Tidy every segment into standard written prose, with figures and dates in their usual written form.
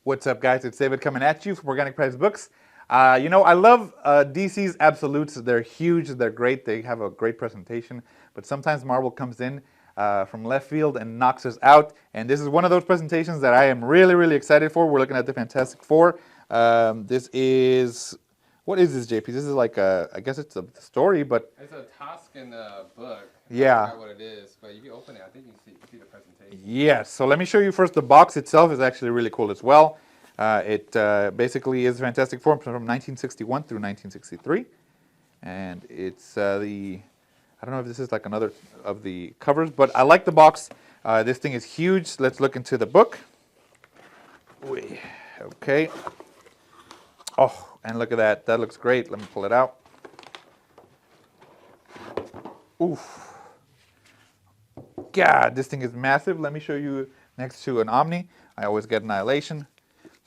What's up, guys? It's David coming at you from Organic Price Books. I love DC's Absolutes. They're huge, they're great, they have a great presentation, but sometimes Marvel comes in from left field and knocks us out, and this is one of those presentations that I am really, really excited for. We're looking at the Fantastic Four. This is, what is this, JP? This is like I guess it's a story, but... It's a TASCHEN book. Yeah. I forgot what it is, but if you open it, I think you see the presentation. Yes, so let me show you first. The box itself is actually really cool as well. It basically is Fantastic Four from 1961 through 1963. And it's I don't know if this is like another of the covers, but I like the box. This thing is huge. Let's look into the book. Okay. Oh, and look at that. That looks great. Let me pull it out. Oof. God, this thing is massive. Let me show you next to an Omni. I always get Annihilation.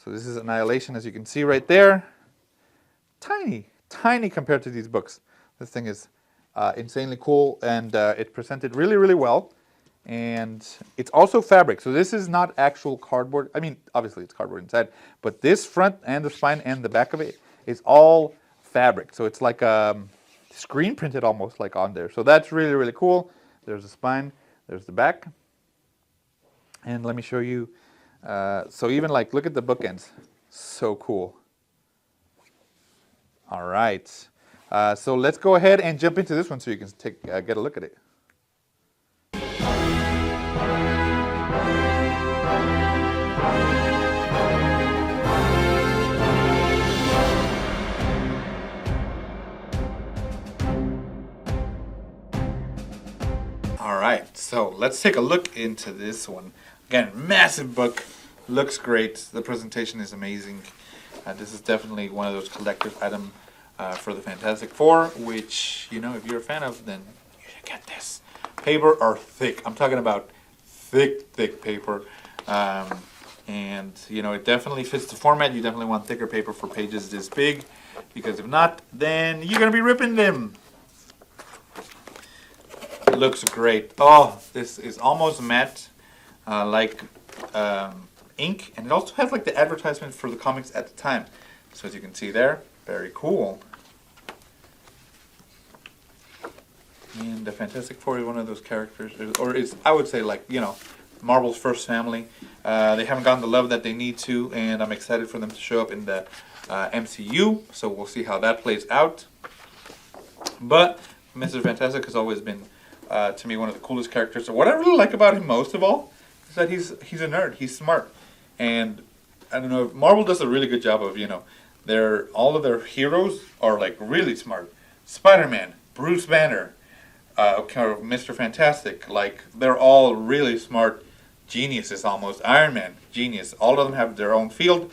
So this is Annihilation, as you can see right there. Tiny, tiny compared to these books. This thing is insanely cool, and it's presented really, really well. And it's also fabric. So this is not actual cardboard. I mean, obviously it's cardboard inside, but this front and the spine and the back of it is all fabric. So it's like screen printed almost like on there. So that's really, really cool. There's the spine. There's the back. And let me show you. So even like, look at the bookends. So cool. All right. So let's go ahead and jump into this one so you can get a look at it. All right, so let's take a look into this one. Again, massive book, looks great. The presentation is amazing. This is definitely one of those collector's items for the Fantastic Four, which, you know, if you're a fan of, then you should get this. Paper are thick. I'm talking about thick, thick paper. And, you know, it definitely fits the format. You definitely want thicker paper for pages this big, because if not, then you're going to be ripping them. It looks great. Oh, this is almost matte, like ink, and it also has like the advertisement for the comics at the time. So as you can see there, very cool. And the Fantastic Four is one of those characters, or is, I would say, like, you know, Marvel's first family. They haven't gotten the love that they need to, and I'm excited for them to show up in the MCU. So we'll see how that plays out. But Mr. Fantastic has always been, to me, one of the coolest characters. So what I really like about him most of all is that he's a nerd. He's smart, and I don't know, Marvel does a really good job of, you know, all of their heroes are like really smart. Spider-Man, Bruce Banner, Mr. Fantastic, like they're all really smart geniuses almost. Iron Man, genius. All of them have their own field.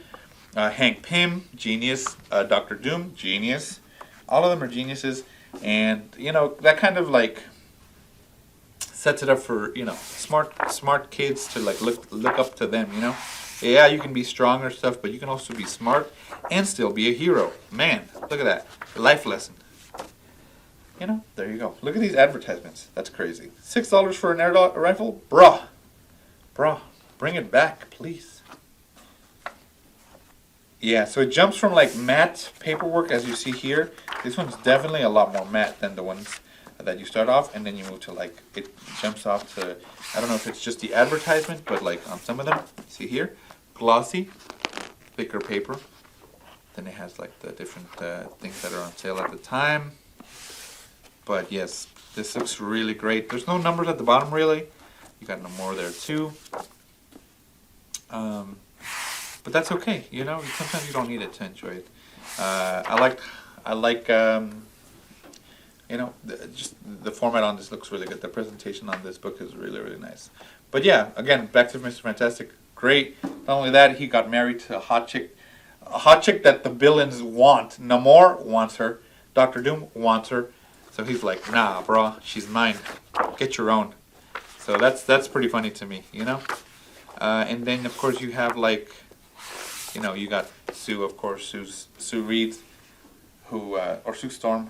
Hank Pym, genius. Dr. Doom, genius. All of them are geniuses, and you know that kind of like sets it up for, you know, smart kids to like look up to them, you know. Yeah, you can be strong or stuff, but you can also be smart and still be a hero. Man, look at that. Life lesson. You know, there you go. Look at these advertisements. That's crazy. $6 for an air rifle? Bruh, bring it back, please. Yeah, so it jumps from like matte paperwork, as you see here. This one's definitely a lot more matte than the ones that you start off, and then you move to like, it jumps off to, I don't know if it's just the advertisement, but like on some of them, see here, glossy, thicker paper. Then it has like the different things that are on sale at the time. But yes, this looks really great. There's no numbers at the bottom really. You got no more there too. But that's okay, you know. Sometimes you don't need it to enjoy it. I like you know, just the format on this looks really good. The presentation on this book is really, really nice. But yeah, again, back to Mr. Fantastic. Great. Not only that, he got married to a hot chick that the villains want. Namor wants her. Dr. Doom wants her. So he's like, nah, bro, she's mine. Get your own. So that's pretty funny to me, you know. And then of course you have like, you know, you got Sue, of course, Sue Reed, who or Sue Storm,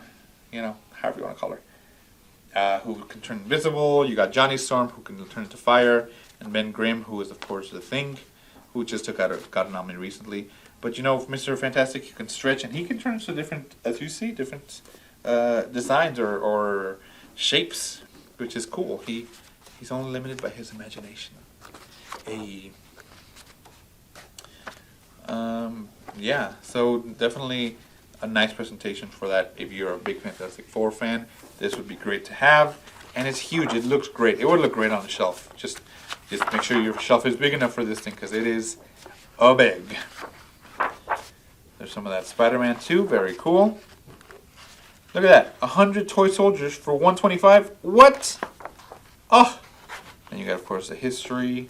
you know, however you want to call her, who can turn invisible. You got Johnny Storm, who can turn into fire, and Ben Grimm, who is of course the Thing, who just got a nominee recently. But you know, Mr. Fantastic, he can stretch and he can turn into different, as you see, different designs or shapes, which is cool. He's only limited by his imagination. Yeah, so definitely a nice presentation for that. If you're a big Fantastic Four fan, this would be great to have. And it's huge. It looks great. It would look great on the shelf. Just make sure your shelf is big enough for this thing, because it is a big. There's some of that Spider-Man 2. Very cool. Look at that. 100 toy soldiers for $125. What? Oh! And you got, of course, the history.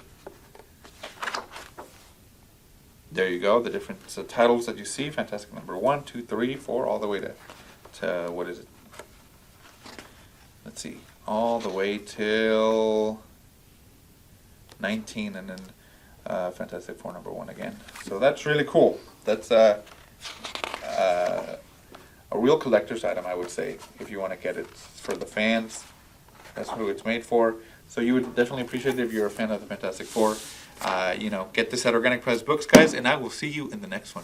There you go. The different titles that you see. Fantastic number 1, 2, 3, 4, all the way to what is it? Let's see. All the way till 19, and then Fantastic Four number 1 again. So that's really cool. That's a real collector's item, I would say, if you want to get it for the fans. That's who it's made for. So you would definitely appreciate it if you're a fan of the Fantastic Four. You know, get this at Organic Price Books, guys, and I will see you in the next one.